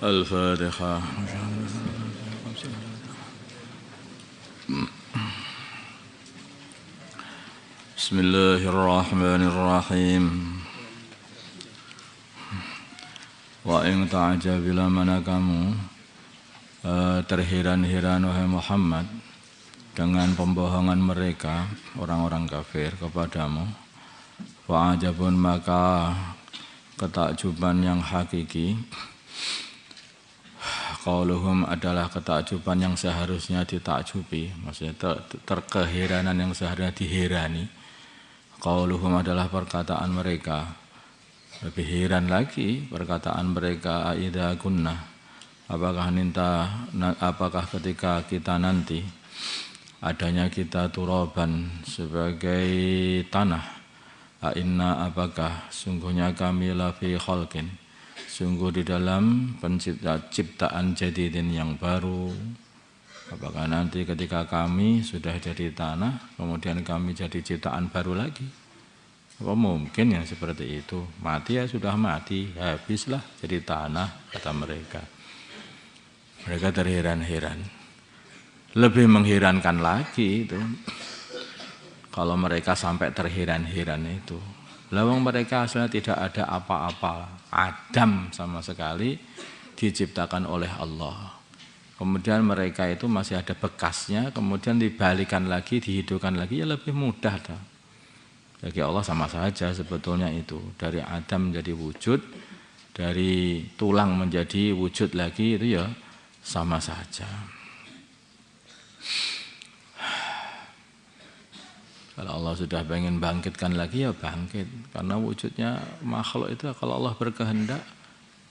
الفاتحة. بسم الله الرحمن الرحيم. وإن تعجب bila mana kamu terheran-heran wahai Muhammad dengan pembohongan mereka orang-orang kafir kepadamu, fa'ajabun maka ketakjuban yang hakiki, qauluhum adalah ketakjuban yang seharusnya ditakjubi, maksudnya terkeheranan yang seharusnya diherani. Qauluhum adalah perkataan mereka, lebih heran lagi perkataan mereka, aidha kunna, apakah ketika kita nanti adanya kita turaban sebagai tanah, inna apakah sungguhnya kami lafi khalqin, sungguh di dalam ciptaan jadidin yang baru. Apakah nanti ketika kami sudah jadi tanah, kemudian kami jadi ciptaan baru lagi? Apa mungkin yang seperti itu? Mati ya sudah mati, habislah jadi tanah, kata mereka. Mereka terheran-heran. Lebih mengherankan lagi itu, kalau mereka sampai terheran-heran itu. Lawang mereka asalnya tidak ada apa-apa, Adam sama sekali diciptakan oleh Allah. Kemudian mereka itu masih ada bekasnya, kemudian dibalikan lagi, dihidupkan lagi, ya lebih mudah. Bagi Allah sama saja sebetulnya itu. Dari Adam menjadi wujud, dari tulang menjadi wujud lagi, itu ya sama saja. Kalau Allah sudah ingin bangkitkan lagi, ya bangkit. Karena wujudnya makhluk itu kalau Allah berkehendak,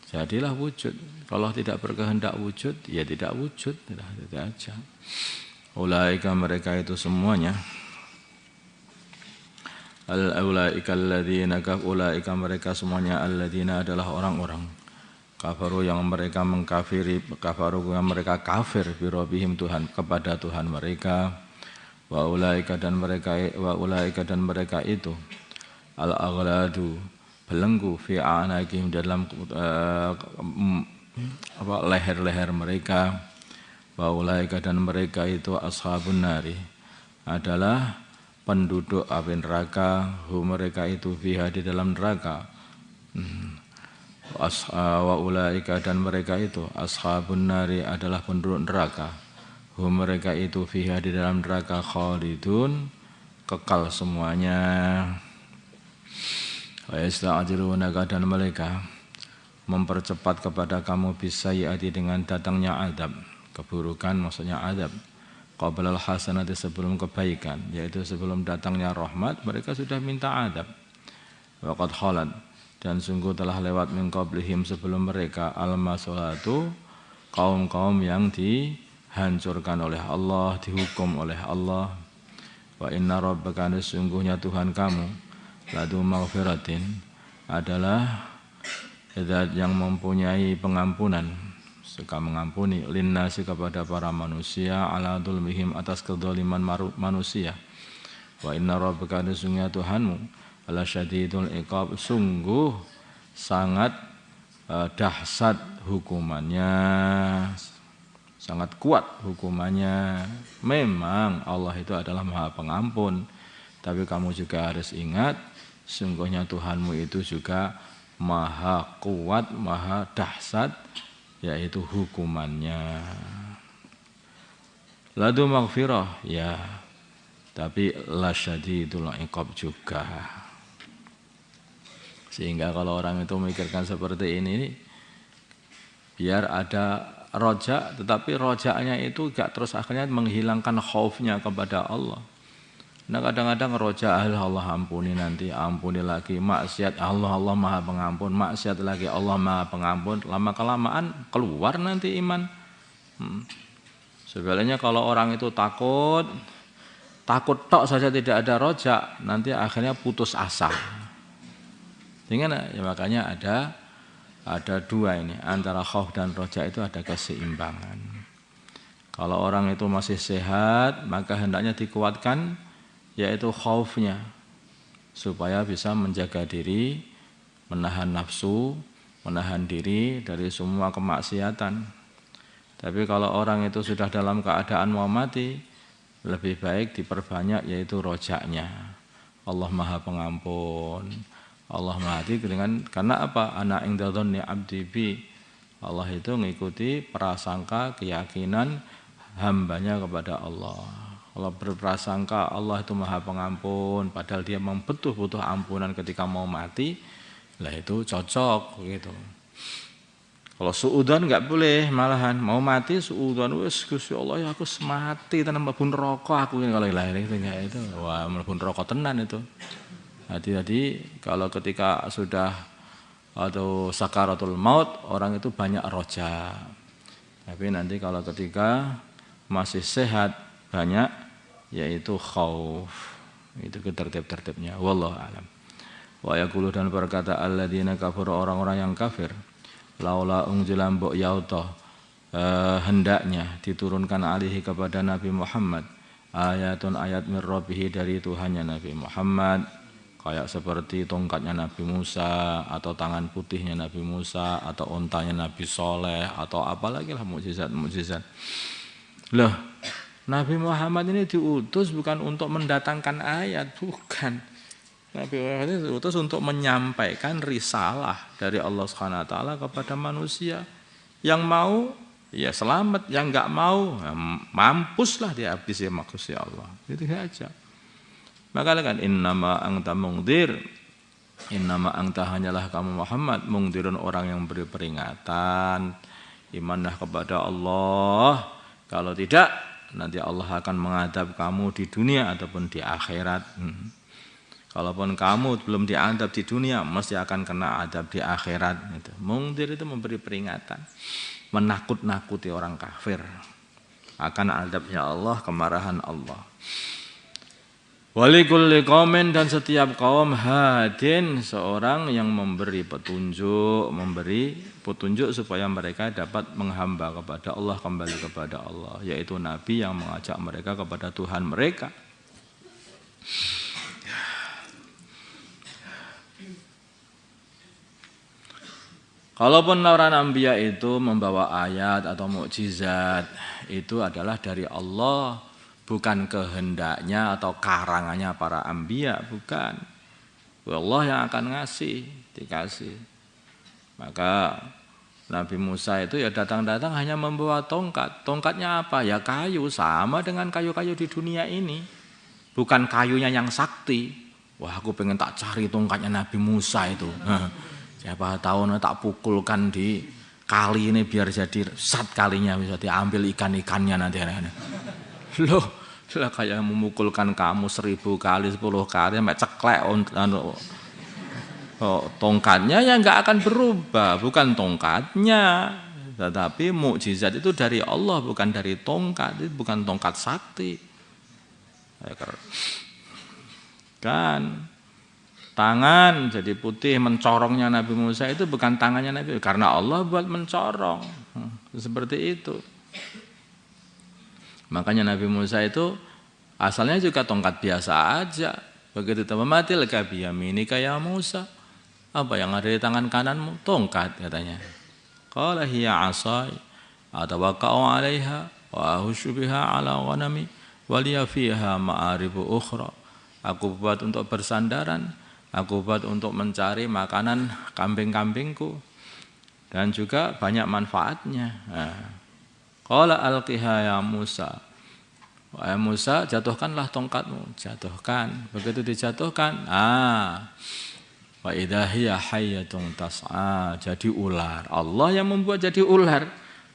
jadilah wujud. Kalau tidak berkehendak wujud, ya tidak wujud, tidak aja. Ulaika mereka itu semuanya. Ulaika alladzina ulaika mereka semuanya alladzina adalah orang-orang kafaru yang mereka mengkafiri, kafaru yang mereka kafir bi rabbihim Tuhan, kepada Tuhan mereka. Wa ulaika dan mereka itu al-aghladu belenggu fi a'naqihim dalam leher-leher mereka. Wa ulaika dan mereka itu ashabun nari adalah penduduk api neraka, mereka itu fiha di dalam neraka. Wa ulaika dan mereka itu ashabun nari adalah penduduk neraka. Mereka itu fiha di dalam neraka khalidun, kekal semuanya. Wa yasta'jilunaka dan mereka mempercepat kepada kamu bisayyi'ati dengan datangnya adab, keburukan maksudnya adab. Qablal hasanati sebelum kebaikan, yaitu sebelum datangnya rahmat, mereka sudah minta adab. Wa qad khalat dan sungguh telah lewat min qablihim sebelum mereka al-masalatu, kaum-kaum yang dihancurkan oleh Allah, dihukum oleh Allah. Wa inna rabbaka sungguhnya Tuhan kamu ladu maghfiratin adalah zat yang mempunyai pengampunan, suka mengampuni linnasi kepada para manusia ala dzulmihim atas kedzaliman manusia. Wa inna rabbaka sungguhnya Tuhanmu ala syadidul iqab, sungguh sangat dahsyat hukumannya, sangat kuat hukumannya. Memang Allah itu adalah Maha Pengampun, tapi kamu juga harus ingat, sungguhnya Tuhanmu itu juga Maha kuat, Maha dahsyat, yaitu hukumannya. Ladu maghfirah, ya, tapi lasyadidul iqab juga. Sehingga kalau orang itu memikirkan seperti ini, biar ada roja, tetapi rojaknya itu gak terus akhirnya menghilangkan khaufnya kepada Allah. Nah kadang-kadang roja Allah ampuni nanti, ampuni lagi, maksiat Allah Maha Pengampun, maksiat lagi Allah Maha Pengampun, lama-kelamaan keluar nanti iman. Sebenarnya kalau orang itu takut tok saja tidak ada roja, nanti akhirnya putus asa. Sehingga ya makanya ada dua ini, antara khauf dan roja itu ada keseimbangan. Kalau orang itu masih sehat, maka hendaknya dikuatkan yaitu khaufnya, supaya bisa menjaga diri, menahan nafsu, menahan diri dari semua kemaksiatan. Tapi kalau orang itu sudah dalam keadaan mau mati, lebih baik diperbanyak yaitu rojaknya. Allah Maha Pengampun. Allah Maha dengan karena apa? Ana inda dzanni abdi bi. Allah itu mengikuti prasangka keyakinan hambanya kepada Allah. Kalau berprasangka Allah itu Maha Pengampun, padahal dia memang butuh ampunan ketika mau mati, lah itu cocok gitu. Kalau suudzon enggak boleh, malahan mau mati suudzon wis Gusti Allah ya aku mati tenan mlebu neraka aku kalau itu wah mlebu neraka tenan itu. Hati-hati kalau ketika sudah atau sakaratul maut orang itu banyak roja. Tapi nanti kalau ketika masih sehat banyak yaitu khauf. Itu tertib-tertibnya wallahu alam. Wa yaqulu dan berkata alladzina kafaru orang-orang yang kafir laula unzila mbok yauta hendaknya diturunkan alihi kepada Nabi Muhammad ayatun ayat mir rabbih dari Tuhannya Nabi Muhammad kayak seperti tongkatnya Nabi Musa atau tangan putihnya Nabi Musa atau untanya Nabi Soleh atau apalagi lah mukjizat-mukjizat. Loh, Nabi Muhammad ini diutus bukan untuk mendatangkan ayat, bukan. Nabi Muhammad itu diutus untuk menyampaikan risalah dari Allah Subhanahu wa taala kepada manusia. Yang mau ya selamat, yang enggak mau ya mampuslah dia habis ya maksud Allah. Itu saja. Maka kan innama anta mungdir. Innama anta hanyalah kamu Muhammad mungdirun orang yang beri peringatan. Imanlah kepada Allah. Kalau tidak nanti Allah akan mengadab kamu di dunia ataupun di akhirat. Kalaupun kamu belum diadab di dunia, mesti akan kena adab di akhirat. Mungdir itu memberi peringatan, menakut-nakuti orang kafir akan adabnya Allah, kemarahan Allah. Walikulli qaumin dan setiap kaum hadin seorang yang memberi petunjuk supaya mereka dapat menghamba kepada Allah, kembali kepada Allah, yaitu Nabi yang mengajak mereka kepada Tuhan mereka. Kalaupun para anbiya itu membawa ayat atau mukjizat, itu adalah dari Allah, bukan kehendaknya atau karangannya para anbiya, bukan. Allah yang akan dikasih. Maka Nabi Musa itu ya datang-datang hanya membawa tongkat. Tongkatnya apa? Ya kayu, sama dengan kayu-kayu di dunia ini. Bukan kayunya yang sakti. Wah, aku pengen tak cari tongkatnya Nabi Musa itu. Siapa tahu tak pukulkan di kali ini biar jadi sat kalinya bisa diambil ikan-ikannya nanti. Loh, kayak memukulkan kamu 1000 kali, 10 kali sampai ceklek tongkatnya ya enggak akan berubah, bukan tongkatnya. Tetapi mukjizat itu dari Allah, bukan dari tongkat, itu bukan tongkat sakti. Kan tangan jadi putih mencorongnya Nabi Musa itu bukan tangannya Nabi, karena Allah buat mencorong. Seperti itu. Makanya Nabi Musa itu asalnya juga tongkat biasa aja. Begitu mati lekabi yaminika ya Musa. Apa yang ada di tangan kananmu? Tongkat katanya. Qala hiya 'asai atawakka'u 'alaiha wa ahushu biha 'ala ghanami wa liya fiha ma'aribu ukhra. Aku buat untuk bersandaran. Aku buat untuk mencari makanan kambing-kambingku dan juga banyak manfaatnya. Qala alqiha ya Musa. Wahai Musa, jatuhkanlah tongkatmu. Jatuhkan. Begitu dijatuhkan, wa idza hiya hayyatun tas'a. Jadi ular. Allah yang membuat jadi ular.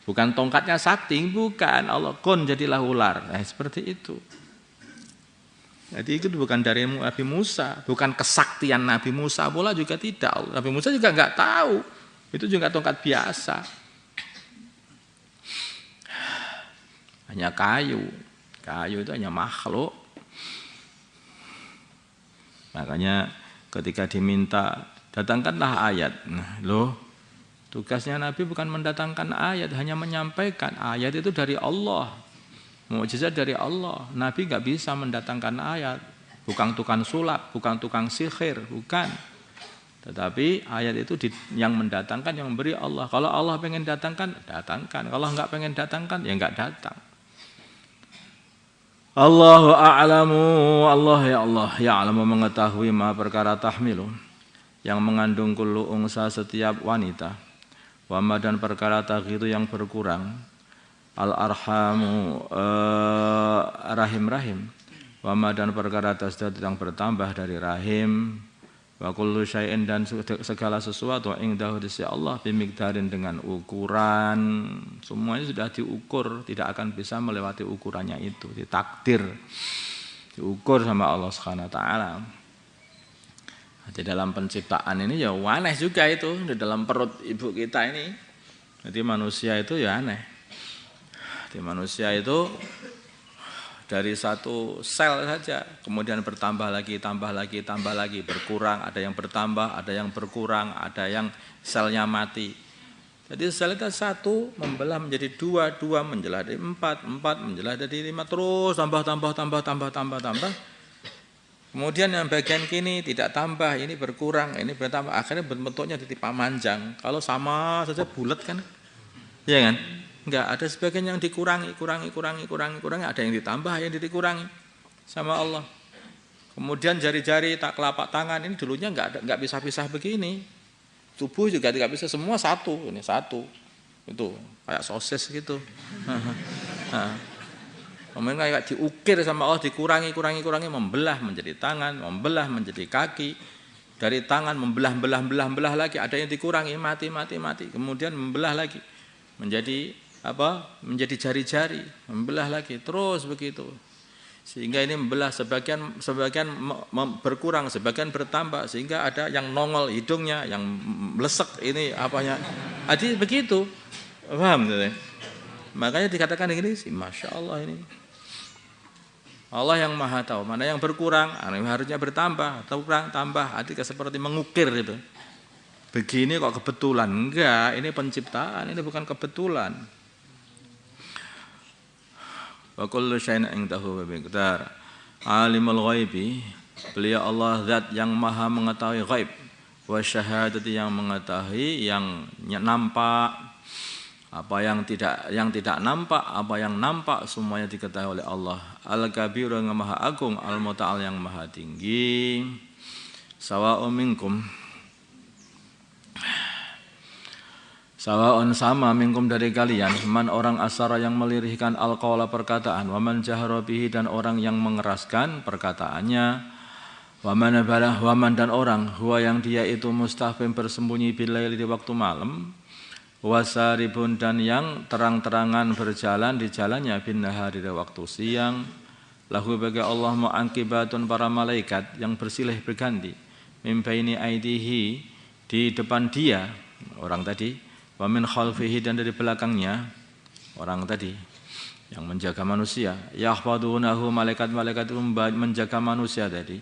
Bukan tongkatnya sakti, bukan. Allah kun jadilah ular. Seperti itu. Jadi itu bukan dari Nabi Musa, bukan kesaktian Nabi Musa pula juga tidak. Nabi Musa juga enggak tahu. Itu juga tongkat biasa. Hanya kayu. Kayu itu hanya makhluk. Makanya ketika diminta datangkanlah ayat. Tugasnya Nabi bukan mendatangkan ayat, hanya menyampaikan. Ayat itu dari Allah. Mukjizat dari Allah. Nabi enggak bisa mendatangkan ayat. Bukan tukang sulap, bukan tukang sihir, bukan. Tetapi ayat itu yang mendatangkan, yang memberi Allah. Kalau Allah pengen datangkan, datangkan. Kalau enggak pengen datangkan, ya enggak datang. Allahu a'lamu, Allah ya'lamu mengetahui ma perkara tahmilu, yang mengandung kullu unsa setiap wanita. Wa ma dan perkara taghiru yang berkurang. Al arhamu rahim-rahim. Wa ma dan perkara tasdad yang bertambah dari rahim. Wa kullu syai'in dan segala sesuatu indahu di sisi Allah bimikdarin dengan ukuran. Semuanya sudah diukur, tidak akan bisa melewati ukurannya itu, ditakdir, diukur sama Allah Subhanahu wa taala. Di dalam penciptaan ini ya aneh juga itu, di dalam perut ibu kita ini. Jadi manusia itu ya aneh. Di manusia itu dari satu sel saja, kemudian bertambah lagi, tambah lagi, tambah lagi, berkurang, ada yang bertambah, ada yang berkurang, ada yang selnya mati. Jadi sel itu satu membelah menjadi dua, dua menjelah dari empat, empat menjelah dari lima, terus tambah. Kemudian yang bagian kini tidak tambah, ini berkurang, ini bertambah, akhirnya bentuknya titik panjang. Kalau sama saja bulat kan, ya kan? Enggak, ada sebagian yang dikurangi, kurangi, ada yang ditambah, yang dikurangi sama Allah. Kemudian jari-jari, telapak tangan ini dulunya enggak pisah-pisah begini. Tubuh juga tidak bisa semua satu, ini satu. Itu kayak sosis gitu. Kemudian kayak diukir sama Allah, dikurangi, membelah menjadi tangan, membelah menjadi kaki. Dari tangan membelah lagi, ada yang dikurangi, mati. Kemudian membelah lagi menjadi menjadi jari-jari, membelah lagi, terus begitu. Sehingga ini membelah sebagian berkurang, sebagian bertambah, sehingga ada yang nongol hidungnya, yang melesek ini apanya. Jadi begitu. Paham? Makanya dikatakan ini sih, Masya Allah ini. Allah yang maha tahu, mana yang berkurang, harusnya bertambah, atau kurang, tambah. Artinya seperti mengukir itu. Begini kok kebetulan? Enggak, ini penciptaan, ini bukan kebetulan. Wa kullu syai'in indahu biqdar. Alimul ghaibi, beliau Allah zat yang maha mengetahui ghaib, wa syahadati yang mengetahui yang nampak, apa yang tidak nampak, apa yang nampak semuanya diketahui oleh Allah. Al-kabir yang maha agung, al-muta'al yang maha tinggi. Sawa'un minkum, sawa'un sama minkum dari kalian, man orang asara yang melirihkan al-qawla perkataan, wa man jahara bihi dan orang yang mengeraskan perkataannya, wa man balah wa man dan orang huwa yang dia itu mustahfim bersembunyi bilaili di waktu malam, wasaribun dan yang terang-terangan berjalan di jalannya bin nahari di waktu siang, lahu bagi Allah mu'aqibatun para malaikat yang bersilih berganti, min baini aidihi di depan dia orang tadi, wa min khalfihi dan dari belakangnya orang tadi yang menjaga manusia, yahfadunahu malaikat-malaikat itu menjaga manusia tadi,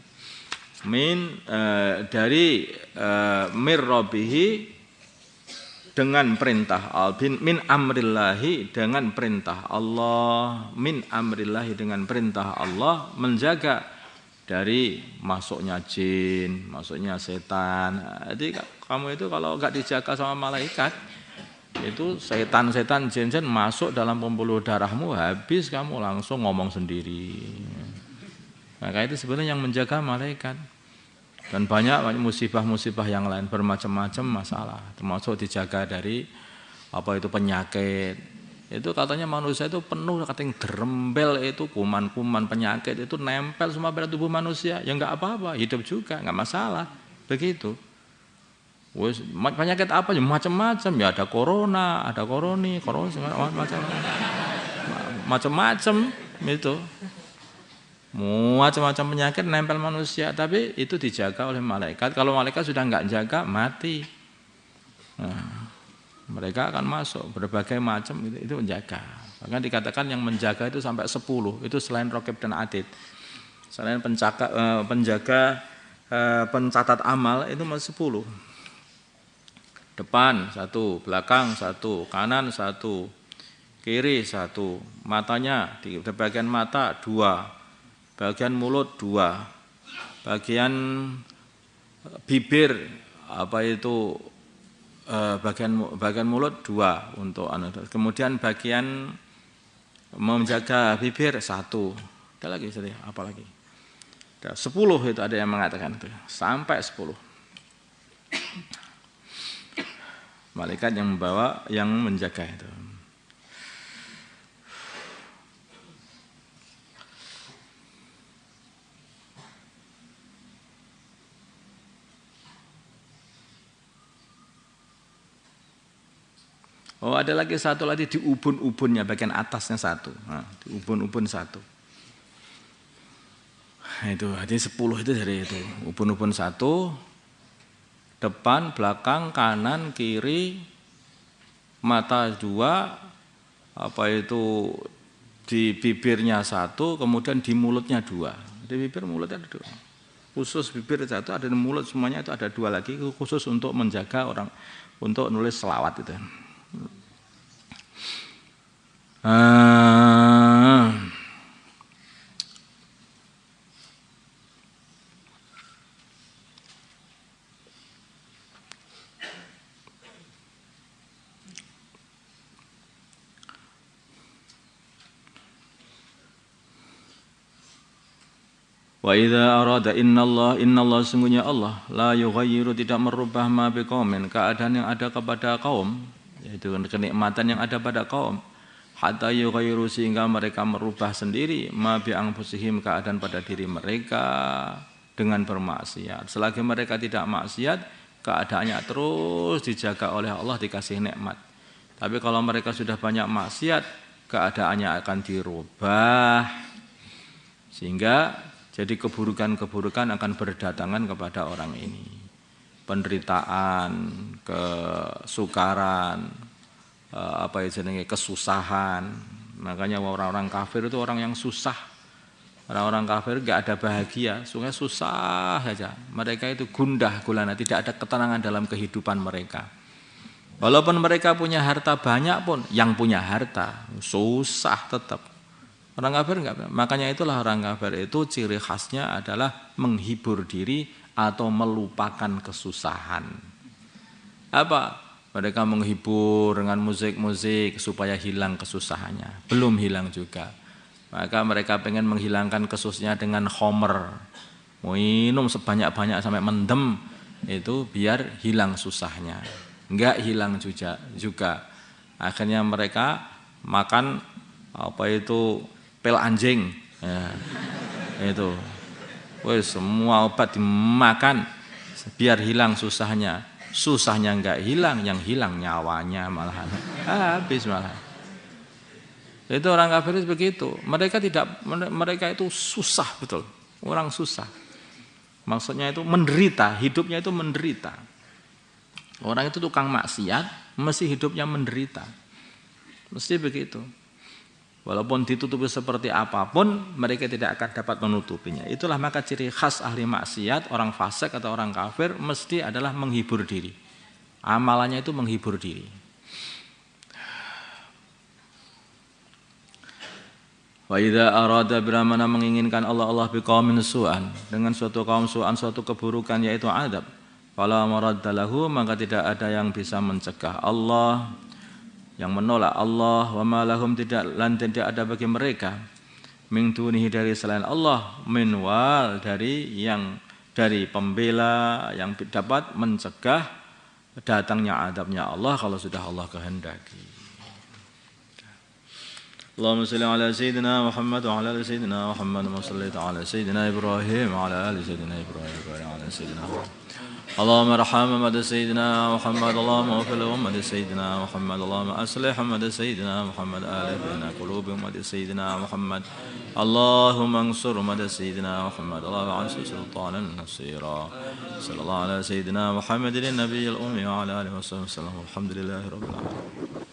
dari mir rabbihi dengan perintah min amrillahi dengan perintah Allah, min amrillahi dengan perintah Allah, menjaga dari masuknya jin, masuknya setan. Jadi kamu itu kalau enggak dijaga sama malaikat, itu setan-setan jin-jin masuk dalam pembuluh darahmu, habis kamu langsung ngomong sendiri. Maka itu sebenarnya yang menjaga malaikat. Dan banyak musibah-musibah yang lain, bermacam-macam masalah, termasuk dijaga dari penyakit. Itu katanya manusia itu penuh katanya derembel itu kuman-kuman penyakit itu nempel semua pada tubuh manusia. Ya enggak apa-apa, hidup juga enggak masalah. Begitu. Penyakit apa ya macam-macam, ya ada corona macam-macam itu. Macam-macam penyakit nempel manusia, tapi itu dijaga oleh malaikat. Kalau malaikat sudah enggak jaga, mati. Nah, mereka akan masuk berbagai macam itu menjaga. Bahkan dikatakan yang menjaga itu sampai 10, itu selain raqib dan atid. Selain penjaga pencatat amal itu masih 10. Depan 1, belakang 1, kanan 1, kiri 1, matanya di bagian mata 2, bagian mulut 2, bagian bibir bagian mulut 2 untuk kemudian bagian menjaga bibir 1. Ada lagi apa lagi? 10 itu ada yang mengatakan itu sampai 10. Malaikat yang membawa yang menjaga itu. Oh, ada lagi satu lagi di ubun-ubunnya, bagian atasnya 1. Nah, di ubun-ubun 1. Nah, itu, jadi 10 itu dari itu. Ubun-ubun 1, depan, belakang, kanan, kiri, mata 2, di bibirnya 1, kemudian di mulutnya 2. Di bibir mulutnya ada 2. Khusus bibir 1, ada di mulut semuanya itu ada 2 lagi, khusus untuk menjaga orang, untuk nulis selawat itu. Wa idza arada innallah sungguhnya Allah la yughayyiru tidak merubah ma biqaumin keadaan yang ada kepada kaum, yaitu kenikmatan yang ada pada kaum, hatta yughayyiru sehingga mereka merubah sendiri ma bi anfusihim keadaan pada diri mereka dengan bermaksiat. Selagi mereka tidak maksiat, keadaannya terus dijaga oleh Allah, dikasih nikmat. Tapi kalau mereka sudah banyak maksiat, keadaannya akan dirubah sehingga jadi keburukan-keburukan akan berdatangan kepada orang ini. Penderitaan, kesukaran, kesusahan. Makanya orang-orang kafir itu orang yang susah. Orang-orang kafir enggak ada bahagia, sungguh susah saja. Mereka itu gundah gulana, tidak ada ketenangan dalam kehidupan mereka. Walaupun mereka punya harta banyak pun, yang punya harta susah tetap. Orang kafir enggak. Makanya itulah orang kafir itu ciri khasnya adalah menghibur diri atau melupakan kesusahan. Apa? Mereka menghibur dengan musik-musik supaya hilang kesusahannya. Belum hilang juga. Maka mereka pengen menghilangkan kesusahannya dengan khamr. Minum sebanyak-banyak sampai mendem itu biar hilang susahnya. Enggak hilang juga. Akhirnya mereka makan pil anjing, ya, itu, semua obat dimakan biar hilang susahnya enggak hilang, yang hilang nyawanya malahan, habis malah. Itu orang kafir begitu, mereka itu susah betul, orang susah, maksudnya itu menderita, hidupnya itu menderita. Orang itu tukang maksiat, mesti hidupnya menderita, mesti begitu. Walaupun ditutupi seperti apapun, mereka tidak akan dapat menutupinya. Itulah maka ciri khas ahli maksiat, orang fasik atau orang kafir, mesti adalah menghibur diri. Amalannya itu menghibur diri. Wa idza arada biramana menginginkan Allah biqaumin su'an, dengan suatu kaum su'an, suatu keburukan yaitu adab. Fala maraddalahu, maka tidak ada yang bisa mencegah Allah, yang menolak Allah, wa ma lahum tidak ada bagi mereka min dunihi dari selain Allah, min wal dari pembela yang dapat mencegah datangnya adabnya Allah kalau sudah Allah kehendaki. Allahumma shalli ala sayyidina Muhammad wa ala ali sayyidina Muhammad wa salli ala sayyidina Ibrahim wa ala ali sayyidina Ibrahim wa ala sayyidina اللهم ارحم محمد سيدنا محمد، اللهم اغفر لأمة سيدنا محمد، اللهم أصلح محمد سيدنا محمد، آلف بين قلوب أمة سيدنا محمد، اللهم انصر محمد سيدنا محمد، اللهم انصر سلطانا نصيرا، صلى الله على سيدنا محمد النبي الأمي وعلى آله وصحبه وسلم، والحمد لله رب العالمين.